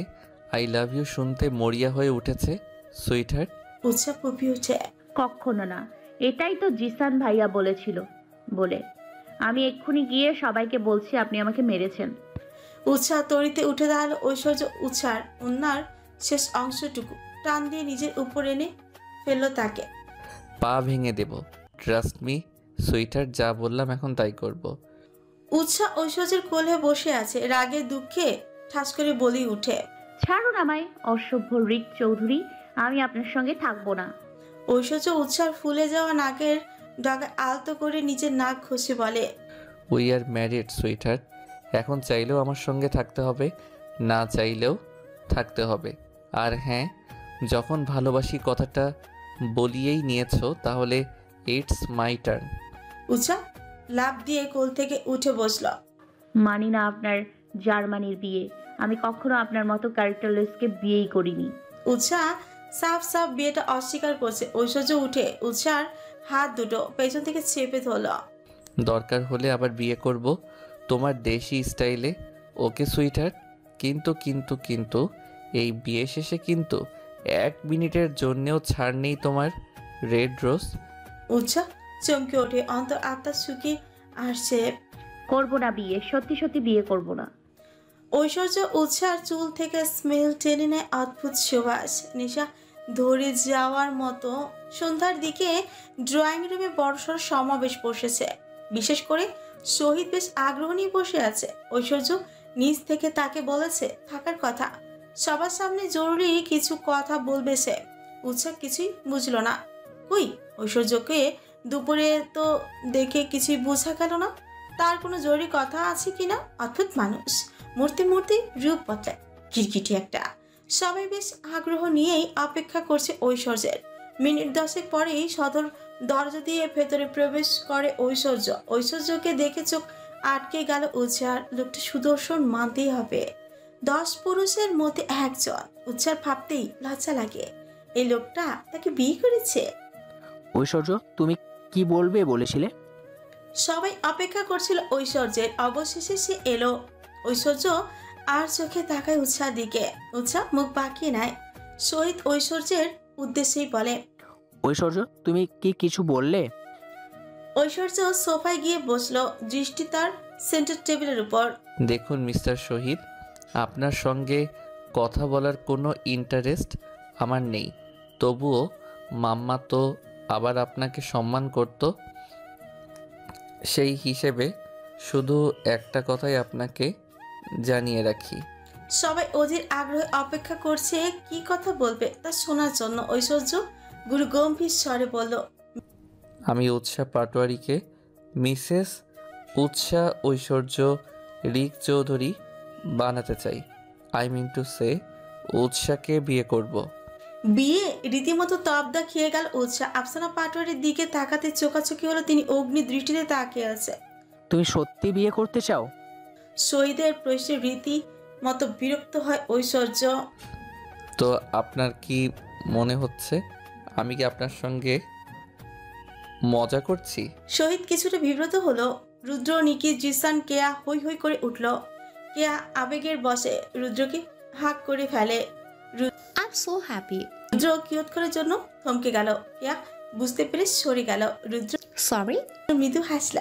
Speaker 4: আই লাভ ইউ শুনতে মরিয়া হয়ে উঠেছে সুইটহার্ট।
Speaker 2: উৎসাহ ফুপিয়ে উঠে।
Speaker 3: কখনো না, এটাই তো জিসান ভাইয়া বলেছিল বলে আমি এক্ষুনি গিয়ে সবাইকে বলছি আপনি আমাকে মেরেছেন।
Speaker 2: উৎসাহ তরিতে উঠে দাঁড়ালো। ঐশ্বর্য উৎসার উন্নার শেষ অংশটুকু টান দিয়ে নিজের উপর এনে ফেললো তাকে।
Speaker 4: পা ভেঙে দেব, ট্রাস্ট মি সুইটহার্ট, যা বললাম এখন তাই করব।
Speaker 2: উৎসাহ ঐশ্বর্যের কোলে বসে আছে, রাগে দুঃখে ঠাস করে বলি উঠে,
Speaker 3: ছাড়ুন আমায়, অসভ্য রিক চৌধুরী, আমি আপনার সঙ্গে থাকবো না।
Speaker 2: ঐশ্বর্য উৎসার ফুলে যাওয়া নাকের ডগায় আলতো করে নিজের নাক ঘষে বলে,
Speaker 4: উই আর ম্যারিড সুইটহার্ট, এখন চাইলেও আমার সঙ্গে থাকতে হবে, না চাইলেও থাকতে হবে। আর হ্যাঁ, যখন ভালোবাসি কথাটা বলিয়েই নিয়েছো তাহলে ইটস মাই টার্ন।
Speaker 2: উৎসাহ লাফ দিয়ে কোল থেকে উঠে বসল।
Speaker 3: মানি না আপনার জার্মানির বিয়ে, আমি কখনো আপনার মতো ক্যারেক্টারলেসকে বিয়েই করিনি।
Speaker 2: উৎসাহ সাফ সাফ বিয়েটা অস্বীকার করছে। ঐশ্বর্য উঠে উৎসার হাত দুটো পেছন থেকে চেপে ধরল।
Speaker 4: দরকার হলে আবার বিয়ে করব তোমার দেশি স্টাইলে, ওকে সুইটহার্ট। কিন্তু কিন্তু কিন্তু এই বিয়ে শেষে কিন্তু 1 মিনিটের জন্যেও ছাড় নেই তোমার, রেড রোজ।
Speaker 2: উৎসাহ চমকে ওঠে, অন্তর আত্মা শুকিয়ে আসছে।
Speaker 3: করবো না বিয়ে, সত্যি সত্যি বিয়ে করবো না।
Speaker 2: ঐশ্বর্য উৎসার চুল থেকে স্মেল টেনে নেয় অদ্ভুত সুবাস, নেশা ধরে যাওয়ার মতো। সন্ধ্যার দিকে ড্রয়িং রুমে বড়সড় সমাবেশ বসেছে। বিশেষ করে শহীদ বেশ আগ্রহ নিয়ে বসে আছে। ঐশ্বর্য নিজ থেকে তাকে বলেছে থাকার কথা, সবার সামনে জরুরি কিছু কথা বলবে সে। উৎসাহ কিছুই বুঝলো না। কই, ঐশ্বর্যকে দুপুরে তো দেখে কিছুই বোঝা গেল না তার কোনো জরুরি কথা আছে কিনা। অদ্ভুত মানুষ, মূর্তি মূর্তি রূপ বদলায়, খিটখিটি একটা। সবাই বেশ আগ্রহ নিয়েই অপেক্ষা করছে ঐশ্বর্যের। মিনিট 10 পরেই সদর দরজা দিয়ে ভেতরে প্রবেশ করে ঐশ্বর্য। ঐশ্বর্যকে দেখে চোখ আটকে গেল উৎসার। লোকটা সুদর্শন মানতেই হবে, 10 পুরুষের মধ্যে একজন। উৎসার ভাবতেই লজ্জা লাগে, এই লোকটা তাকে বিয়ে করেছে।
Speaker 5: ঐশ্বর্য, তুমি কি বলবে বলেছিলে?
Speaker 2: সবাই অপেক্ষা করছিল ঐশ্বর্যের। অবশেষে সে এলো। ঐশ্বর্য আর চোখে তাকায় উৎসাহ দিকে। উৎসাহ মুখ বাঁকিয়ে নেয়। শহীদ ঐশ্বর্যের উদ্দেশ্যেই বলে,
Speaker 5: ঐশ্বর্য, তুমি কি কিছু বললে?
Speaker 2: ঐশ্বর্য সোফায় গিয়ে বসলো, দৃষ্টি তার সেন্টার টেবিলের উপর।
Speaker 4: দেখুন মিস্টার শহীদ, আপনার সঙ্গে কথা বলার কোনো ইন্টারেস্ট আমার নেই। তবুও মাম্মা তো আবার আপনাকে সম্মান করত, সেই হিসেবে শুধু একটা কথাই আপনাকে জানিয়ে রাখি।
Speaker 2: সবাই অধীর আগ্রহে অপেক্ষা করছে কি কথা বলবে তা শোনার জন্য। ঐশ্বর্য গুরু গম্ভীর স্বরে বলল,
Speaker 4: আমি উৎসাহ পাটোয়ারিকে মিসেস উৎসাহ ঐশ্বর্য রিক চৌধুরী বানাতে চাই। আই মিন টু সে উৎসাহকে বিয়ে করব।
Speaker 2: বিয়ে? রীতিমতো তবদা খেয়ে গেল উৎসাহ। আফসানা পাটোয়ারির দিকে তাকাতে চোখাচোখি হলো। তিনি অগ্নি দৃষ্টিতে তাকিয়ে আছে।
Speaker 5: তুমি সত্যি বিয়ে করতে চাও?
Speaker 2: শহীদের প্রশ্নে রীতি মতো বিরক্ত হয় ঐশ্বর্য।
Speaker 4: তো আপনার কি মনে হচ্ছে আমি কি আপনার সঙ্গে মজা করছি?
Speaker 2: শহীদ কিছুটা বিব্রত হলো। রুদ্র, নিকি, জিসান, কেয়া হই হই করে উঠল। কেয়া আবেগের বশে রুদ্রকে হাঁক করে ফেলে।
Speaker 9: I'm so happy.
Speaker 2: রুদ্র কিয়ৎ করার জন্য থমকে গেল। কেয়া বুঝতে পেরে সরে গেল। রুদ্র
Speaker 9: Sorry,
Speaker 2: মৃদু হাসল।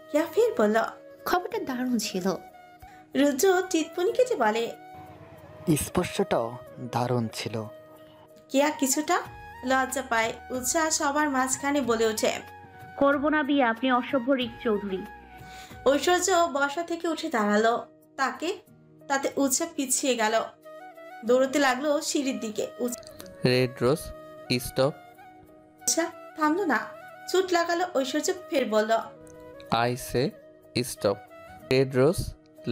Speaker 2: কেয়া ফের বলল,
Speaker 9: খবরটা দারুণ ছিল।
Speaker 2: রুদ্র টিটপুনি কেটে বলে,
Speaker 10: স্পর্শটাও দারুণ ছিল।
Speaker 2: কেয়া কিছুটা লজ্জা পায়। উৎসাহ সবার মাঝখানে বলে ওঠে,
Speaker 3: করবো না বিয়ে, আপনি অসভ্য রিক চৌধুরী।
Speaker 2: ঐশ্বর্য বসা থেকে উঠে দাঁড়ালো। তাতে উৎসা পিছিয়ে গেল, দৌড়তে লাগলো সিঁড়ির দিকে।
Speaker 4: Red rose stop.
Speaker 2: উৎসা থামলো না, চুট লাগালো। ঐশ্বর্য ফের বলল,
Speaker 4: I say stop. Red rose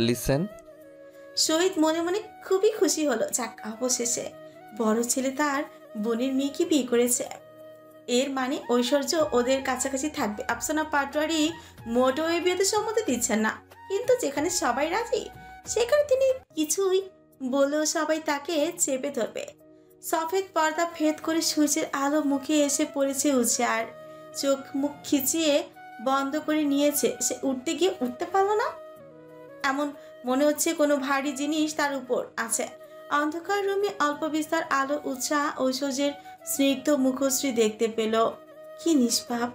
Speaker 4: listen.
Speaker 2: Shahid মনে মনে খুবই খুশি হলো। যাক, অবশেষে বড় ছেলে তার বোনের মেয়েকে বিয়ে করেছে। এর মানে ঐশ্বর্য ওদের কাছাকাছি থাকবে। আফসানা পাটোয়ারি মোটেও এই বিয়েতে সম্মতি দিচ্ছেন না, কিন্তু যেখানে সবাই রাজি সেখানে তিনি কিছুই বলেও সবাই তাকে চেপে ধরবে। সফেদ পর্দা ভেদ করে সূর্যের আলো মুখে এসে পড়েছে উৎসার। চোখ মুখ খিচিয়ে বন্ধ করে নিয়েছে। সে উঠতে গিয়ে উঠতে পারল না, এমন মনে হচ্ছে কোনো ভারী জিনিস তার উপর আছে। অন্ধকার রুমে অল্প বিস্তার আলো উৎসাহ ঐশ্বর্যের স্নিগ্ধ মুখশ্রী দেখতে পেল। কি নিষ্পাপ!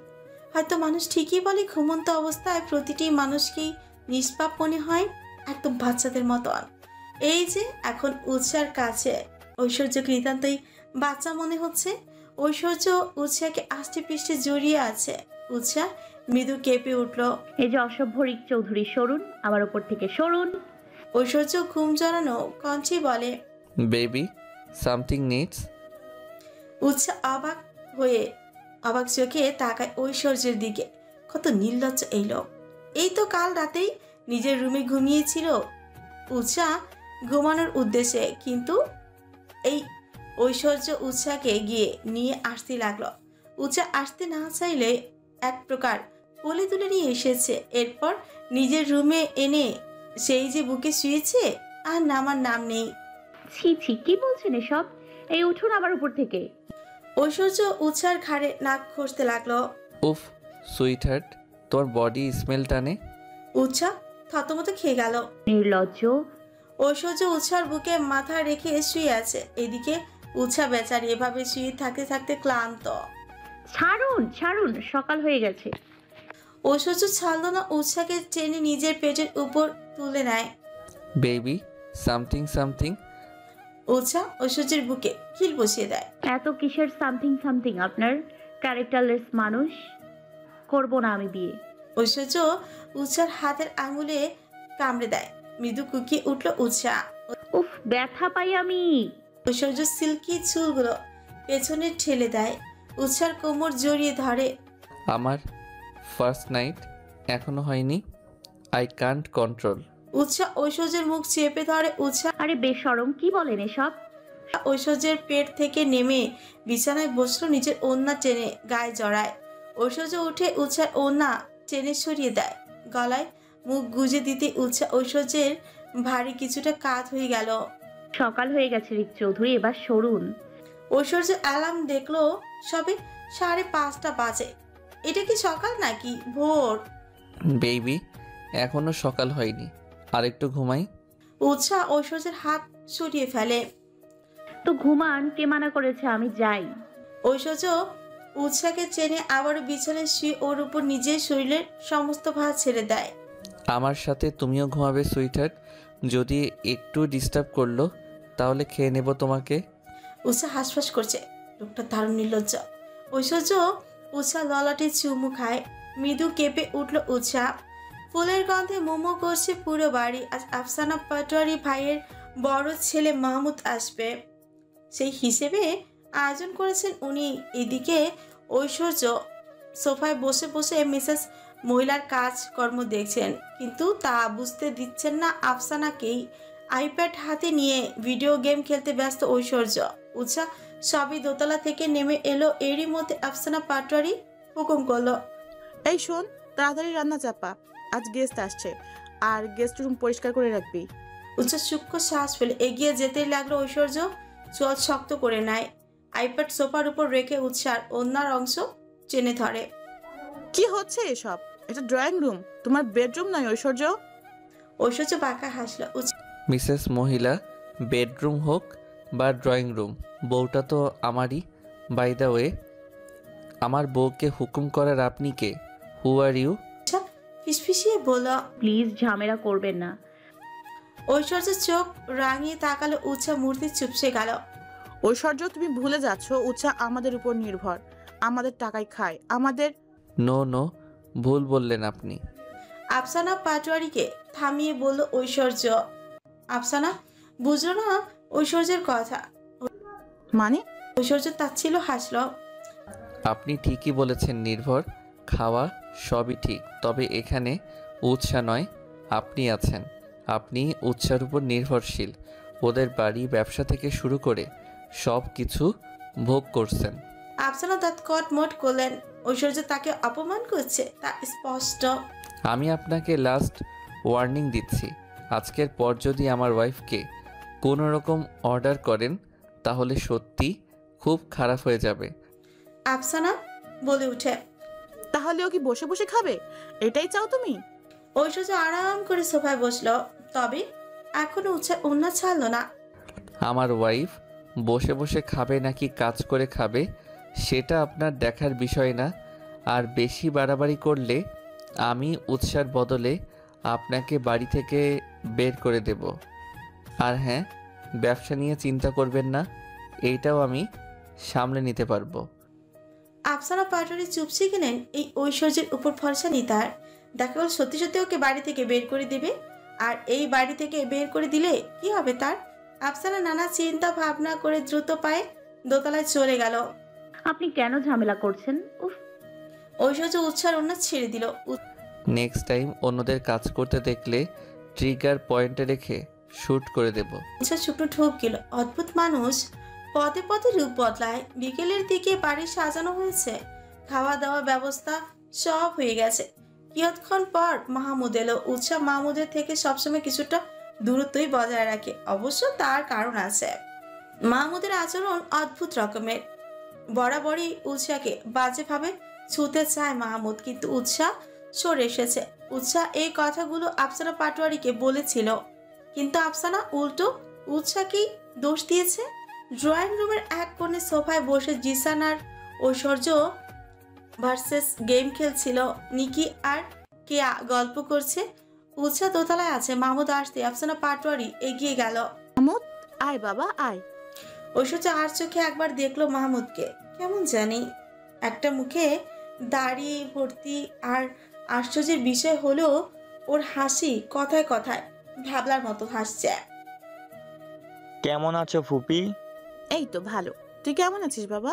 Speaker 2: হয়তো মানুষ ঠিকই বলে ঘুমন্ত অবস্থায় প্রতিটি মানুষকেই নিষ্পাপ মনে হয়, একদম বাচ্চাদের মতন। এই যে এখন উৎসার কাছে ঐশ্বর্যকে নিতান্তই বাচ্চা মনে হচ্ছে। ঐশ্বর্য উৎসাহকে আষ্টে পৃষ্ঠে জড়িয়ে আছে। উৎসাহ মৃদু কেঁপে উঠল।
Speaker 3: এই যে অসভ্য রিক চৌধুরী, সরুন আমার উপর থেকে, সরুন।
Speaker 2: ঐশ্বর্য ঘুম জড়ানো কণ্ঠে বলে,
Speaker 4: বেবি সামথিং নিডস।
Speaker 2: উৎসাহ অবাক চোখে তাকায় ঐশ্বর্যের দিকে। কত নির্লজ্জ এই লোক! এই তো কাল রাতেই নিজের রুমে ঘুমিয়েছিল উৎসাহ ঘুমানোর উদ্দেশ্যে, কিন্তু এই ঐশ্বর্য উৎসাহকে গিয়ে নিয়ে আসতে লাগলো। উৎসাহ আসতে না চাইলে এক প্রকার কোলে তুলে নিয়ে এসেছে। এরপর নিজের রুমে এনে সেই যে বুকে শুয়েছে, আর নামার নাম নেই।
Speaker 3: ছি ছি, কি বলছেন এসব? এই উঠুন আমার উপর থেকে।
Speaker 2: ঐশ্বর্য উৎসার ঘাড়ে নাক ঘষতে লাগলো।
Speaker 4: উফ সুইট হার্ট, তোর বডি স্মেল টানে।
Speaker 2: উৎসাহ থতমত খেয়ে গেল।
Speaker 3: নির্লজ্জ!
Speaker 2: ঐশ্বর্য উৎসার বুকে মাথা রেখে শুয়ে আছে। এদিকে উৎসাহ বেচারি এভাবে শুয়ে থাকতে থাকতে ক্লান্ত।
Speaker 3: ছাড়ুন ছাড়ুন, সকাল হয়ে গেছে।
Speaker 2: ঐশ্বর্য ছাড়ল না, উৎসাহকে টেনে নিজের পেটের উপর তুলে নেয়।
Speaker 4: Baby something something.
Speaker 2: উৎসাহ ঐশ্বর্যের বুকে কিল বসিয়ে দেয়।
Speaker 3: এত কিসের সামথিং সামথিং? আপনার ক্যারেক্টারলেস মানুষ। করবো না আমি বিয়ে।
Speaker 2: ঐশ্বর্য উৎসার হাতের আঙুলে কামড়ে দেয়। মৃদু কুকিয়ে উঠল উৎসাহ।
Speaker 3: উফ, ব্যথা পাই আমি।
Speaker 2: ঐশ্বর্য সিল্কি চুলগুলো পেছনে ঠেলে দেয়। উৎসার কোমর জড়িয়ে ধরে।
Speaker 4: আমার ফার্স্ট নাইট এখনো হয়নি, আই কান্ট কন্ট্রোল।
Speaker 2: উৎসাহ ঐশ্বর্যের মুখ চেপে ধরে। উৎসাহ
Speaker 3: আরে বেশরম, কি বলেন এসব?
Speaker 2: ঐশ্বর্যের পেট থেকে নেমে বিছানায় বসলো, নিজের ওড়না টেনে গায়ে জড়ায়। ঐশ্বর্য উঠে উৎসার ওড়না টেনে সরিয়ে দেয়। গলায় মুখ গুজে দিতে উৎসাহ ঐশ্বর্যের ভারী কিছুটা কাত হয়ে গেল।
Speaker 3: সকাল হয়ে গেছে রিক চৌধুরী, এবার সরুন।
Speaker 2: ঐশ্বর্য অ্যালার্ম দেখলো সবে 5:30 বাজে। এটা কি সকাল নাকি ভোর?
Speaker 4: বেবি এখনো সকাল হয়নি, আর একটু ঘুমাই।
Speaker 2: উৎসাহ ঐশ্বর্যের হাত সরিয়ে ফেলে।
Speaker 3: তো ঘুমান, কে মানা করেছে? আমি যাই।
Speaker 2: ঐশ্বর্য উৎসাহকে চেনে আবারও বিছানায় শুয়ে ওর উপর নিজের শরীরের সমস্ত ভার ছেড়ে দেয়।
Speaker 4: আমার সাথে তুমিও ঘুমাবে সুইটহার্ট। যদি একটু ডিস্টার্ব করলো তাহলে খেয়ে নেব তোমাকে।
Speaker 2: উৎসাহ হাসফাস করছে, লোকটা দারুণ নির্লজ্জ। ঐশ্বর্য উৎসাহ ললাটে চুমু খায়। মৃদু কেঁপে উঠল উৎসাহ। ফুলের গন্ধে মোমো করছে পুরো বাড়ি। আজ আফসানা পাটোয়ারি ভাইয়ের বড় ছেলে মাহমুদ আসবে, সেই হিসেবে আয়োজন করেছেন উনি। এদিকে ঐশ্বর্য সোফায় বসে বসে মিসেস মহিলার কাজকর্ম দেখছেন, কিন্তু তা বুঝতে দিচ্ছেন না আফসানাকেই। আইপ্যাড হাতে নিয়ে ভিডিও গেম খেলতে ব্যস্ত ঐশ্বর্য। উৎসাহ সবই দোতলা থেকে নেমে এলো। এরই মধ্যে আফসানা পাটোয়ারি হুকুম করলো,
Speaker 7: এই শোন, তাড়াতাড়ি রান্না চাপা, আজ গেস্ট আসছে, আর গেস্ট রুম পরিষ্কার করে রাখবি।
Speaker 2: উৎসাহ সূক্ষ্ম শ্বাস ফেলে এগিয়ে যেতেই লাগলো। ঐশ্বর্য চোয়াল শক্ত করে নেয়। আইপ্যাড সোফার উপর রেখে উৎসার অন্যার অংশ চেনে ধরে।
Speaker 7: কি হচ্ছে এসব? এটা ড্রয়িং রুম, তোমার বেডরুম নয় ঐশ্বর্য।
Speaker 2: ঐশ্বর্য বাঁকা হাসলো।
Speaker 4: মিসেস মহিলা, বেডরুম হোক বা ড্রয়িং রুম, বউটা তো আমারই। বাই দ্য ওয়ে, আমার বউকে হুকুম করার আপনি কে? হু আর ইউ?
Speaker 2: ফিসফিসিয়ে বলল,
Speaker 3: প্লিজ ঝামেলা করবেন না।
Speaker 2: ঐশ্বর্য চোখ রাঙিয়ে তাকালো। উৎসাহ মূর্তি চুপসে গেল।
Speaker 7: ঐশ্বর্য, তুমি ভুলে যাচ্ছ উৎসাহ আমাদের উপর নির্ভর, আমাদের টাকায় খায়, আমাদের।
Speaker 4: নো নো, ভুল বললেন আপনি।
Speaker 2: আফসানা পাটোয়ারিকে থামিয়ে বলল ঐশ্বর্য। আফসানা বুঝলো না ঐশ্বর্যের কথা।
Speaker 7: মানে?
Speaker 2: ঐশ্বর্য তাচ্ছিল হাসল।
Speaker 4: আপনি ঠিকই বলেছেন নির্ভর, খাওয়া সবই ঠিক, তবে এখানে উৎসাহ নয়, আপনি আছেন। আপনি উৎসার উপর নির্ভরশীল। ওদের বাড়ি, ব্যবসা থেকে শুরু করে সব কিছু ভোগ করছেন।
Speaker 2: আফসানা দাঁত কটমট করলেন। ঐশ্বর্য তাকে অপমান করছে তা স্পষ্ট।
Speaker 4: আমি আপনাকে লাস্ট ওয়ার্নিং দিচ্ছি, আজকের পর যদি আমার ওয়াইফকে কোনো রকম অর্ডার করেন তাহলে সত্যি খুব খারাপ হয়ে যাবে।
Speaker 2: আফসানা বলে উঠে।
Speaker 7: তাহলে ও কি বসে বসে খাবে? এটাই চাও তুমি?
Speaker 2: ঐশ্বর্য আরাম করে সোফায় বসলো, তবে এখনো উন্না ছাড়লো না।
Speaker 4: আমার ওয়াইফ বসে বসে খাবে নাকি কাজ করে খাবে সেটা আপনার দেখার বিষয় না। আর বেশি বাড়াবাড়ি করলে আমি উৎসার বদলে আপনাকে বাড়ি থেকে বের করে দেব। আর হ্যাঁ, ব্যবসা নিয়ে চিন্তা করবেন না, এইটাও আমি সামলে নিতে পারবো।
Speaker 2: আফসানা পাটোয়ারি চুপসে গেলেন। এই ঐশ্বর্যের উপর ভরসা নেই তার। দেখা গেল সত্যি সত্যি ওকে বাড়ি থেকে বের করে দেবে। আর এই বাড়ি থেকে বের করে দিলে কি হবে তার? আফসানা নানা চিন্তা ভাবনা করে দ্রুত পায়ে দোতলায় চলে গেল।
Speaker 3: আপনি কেন ঝামেলা করছেন? উফ।
Speaker 2: ঐশ্বর্য উৎসার অন্য ছেড়ে দিল।
Speaker 4: নেক্সট টাইম অন্যদের কাজ করতে দেখলে ট্রিগার পয়েন্টে রেখে শ্যুট করে দেব।
Speaker 2: উৎসাহ শুকনো ঠোক গেল। অদ্ভুত মানুষ, পদে পদে রূপ বদলায়। বিকেলের দিকে বাড়ি সাজানো হয়েছে, খাওয়া দাওয়া ব্যবস্থা সব হয়ে গেছে। কিয়ৎক্ষণ পর মাহমুদ এলো। উৎসাহ মাহমুদের থেকে সবসময় কিছুটা দূরত্বই বজায় রাখে, অবশ্য তার কারণ আছে। মাহমুদের আচরণ অদ্ভুত রকমের। বরাবরই উৎসাহকে বাজেভাবে ছুঁতে চায় মাহমুদ, কিন্তু উৎসাহ সরে এসেছে। উৎসাহ এই কথাগুলো আফসানা পাটোয়ারিকে বলেছিল, কিন্তু আফসানা উল্টো উৎসাহকেই দোষ দিয়েছে। ড্রয়িং রুমের এক কোণে সোফায় বসে জিসান আর ঐশ্বর্য ভার্সেস গেম খেলছিল। নিকি আর কেয়া গল্প করছে। উৎসাহ দোতলায় আছে। মাহমুদ আসতে আফসানা পাটোয়ারি এগিয়ে গেল।
Speaker 7: মাহমুদ, আয় বাবা আয়।
Speaker 2: ঐশ্বর্য আর চোখে একবার দেখলো মাহমুদকে। কেমন জানি একটা মুখে দাড়ি ভর্তি। আর আশ্চর্যের বিষয় হলো ওর হাসি কথায় কথায় ভাবলার মতো হাসছে।
Speaker 11: কেমন আছো ফুপি?
Speaker 7: এই তো ভালো। তুই কেমন আছিস বাবা?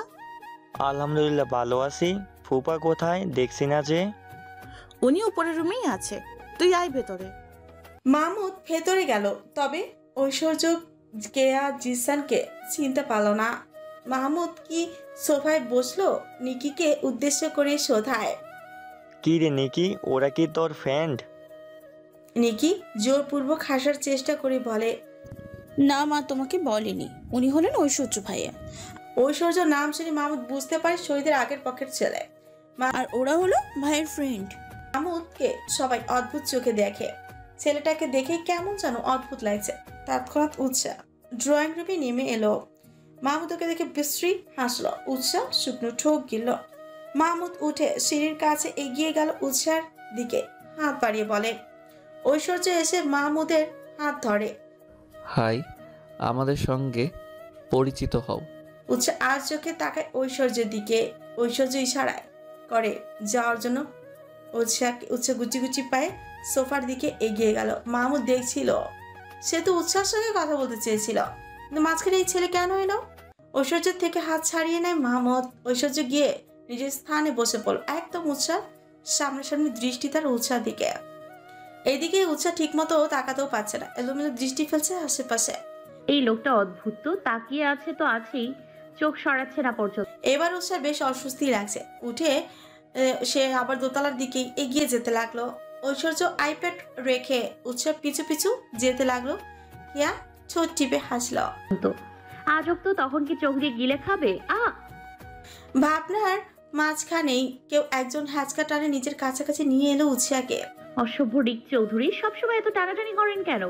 Speaker 11: আলহামদুলিল্লাহ ভালো আছি। ফুপা কোথায়, দেখছি না যে?
Speaker 7: উনি উপরের রুমেই আছে, তুই আয় ভেতরে।
Speaker 2: মাহমুদ ভেতরে গেল, তবে ঐশ্বর্য কেয়া জিসানকে চিনতে পারল না। মাহমুদ কি সোফায় বসলো? নিকিকে উদ্দেশ্য করে শোধায়।
Speaker 11: কি রে নিকি, ওরা কি তোর ফ্রেন্ড?
Speaker 2: নিকি জোরপূর্বক হাসার চেষ্টা করে বলে,
Speaker 6: না মা, তোমাকে বলেনি। উনি হলেন ঐশ্বর্য ভাইয়া।
Speaker 2: ঐশ্বর্য নাম শুনে মাহমুদ বুঝতে পারে শহীদের আগের পক্ষের ছেলে।
Speaker 6: আর ওরা হলো ভাইয়ের ফ্রেন্ড।
Speaker 2: মাহমুদকে সবাই অদ্ভুত চোখে দেখে। ছেলেটাকে দেখে কেমন যেন অদ্ভুত লাগছে। তৎক্ষণাৎ উৎসাহ ড্রয়িং রুমে নেমে এলো। মাহমুদ ওকে দেখে বিশ্রী হাসলো। উৎসাহ শুকনো ঠোক গিলল। মাহমুদ উঠে সিঁড়ির কাছে এগিয়ে গেল। উৎসার দিকে হাত বাড়িয়ে বলে। ঐশ্বর্য এসে মাহমুদের হাত ধরে।
Speaker 4: হাই, আমাদের সঙ্গে পরিচিত হও।
Speaker 2: উৎসাহ আর চোখে তাকায় ঐশ্বর্যের দিকে। ঐশ্বর্য ইশারায় করে যাওয়ার জন্য। উৎসাহ গুচি গুচি পায়ে সোফার দিকে এগিয়ে গেল। মাহমুদ দেখছিল সে তো উৎসাহের সঙ্গে কথা বলতে চেয়েছিল, কিন্তু মাঝখানে এই ছেলে কেন এলো? ঐশ্বর্যের থেকে হাত ছাড়িয়ে নেয় মাহমুদ। ঐশ্বর্য গিয়ে নিজের স্থানে বসে পড়ল। একদম উৎসাহ সামনাসামনি দৃষ্টি তার উৎসাহ দিকে। এইদিকে উৎসাহ ঠিক মতো তাকাতেও পারছে না, এলোমেলো দৃষ্টি ফেলছে আশেপাশে।
Speaker 3: এই লোকটা অদ্ভুত তো, তাকিয়ে আছে তো আছেই, চোখ সরাচ্ছে না পর্যন্ত।
Speaker 2: এবার উৎসাহ বেশ অস্বস্তি লাগছে। উঠে সে আবার দোতলার দিকে এগিয়ে যেতে লাগলো। ঐশ্বর্য আইপ্যাড রেখে উৎসাহ পিছু পিছু যেতে লাগলো। কিয়া ঠোঁট টিপে হাসলো।
Speaker 3: আজব তো, তখন কি চোখ দিয়ে গিলে খাবে?
Speaker 2: ভাবনার মাঝখানেই কেউ একজন হ্যাচকা টানে নিজের কাছাকাছি নিয়ে এলো উৎসাহকে।
Speaker 3: অসভ্য রিক চৌধুরী, সবসময় এত টানাটানি করেন কেন?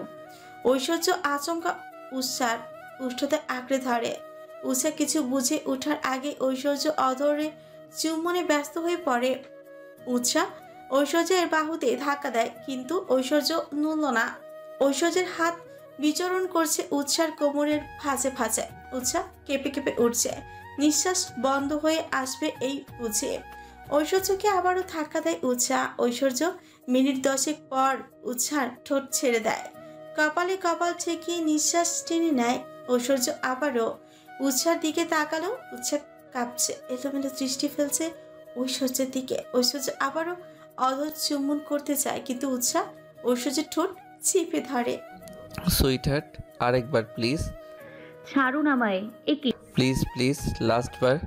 Speaker 2: ঐশ্বর্য আচমকা উৎসার উষ্ঠতে আঁকড়ে ধরে। উৎসাহ কিছু বুঝে ওঠার আগে ঐশ্বর্য অধরে চুম্বনে ব্যস্ত হয়ে পড়ে। উৎসাহ ঐশ্বর্যের বাহুতে ধাক্কা দেয়, কিন্তু ঐশ্বর্য নড়ল না। ঐশ্বর্যের হাত বিচরণ করছে উৎসার কোমরের ফাঁচে ফাঁচে। উৎসাহ কেঁপে কেঁপে উঠছে, নিঃশ্বাস বন্ধ হয়ে আসবে এই বুঝে। ঐশ্বর্যকে আবারও ধাক্কা দেয় উৎসা। ঐশ্বর্য মিনিট 10 পর উৎসার ঠোঁট ছেড়ে দেয়। কপালে কপাল ঠেকিয়ে নিঃশ্বাস টেনে নেয়। ঐশ্বর্য আবারও উৎসার দিকে তাকালো। উৎসা কাঁপছে, এলোমেলো দৃষ্টি ফেলছে ঐশ্বর্যের দিকে। ঐশ্বর্য আবারও অধর চুম্বন করতে চায়, কিন্তু উৎসা ঐশ্বর্যের ঠোঁট চিপে ধরে।
Speaker 4: সুইটহার্ট, আরেকবার প্লিজ।
Speaker 3: ছাড়ুন আমায়। এ কি?
Speaker 4: Please please, last bar.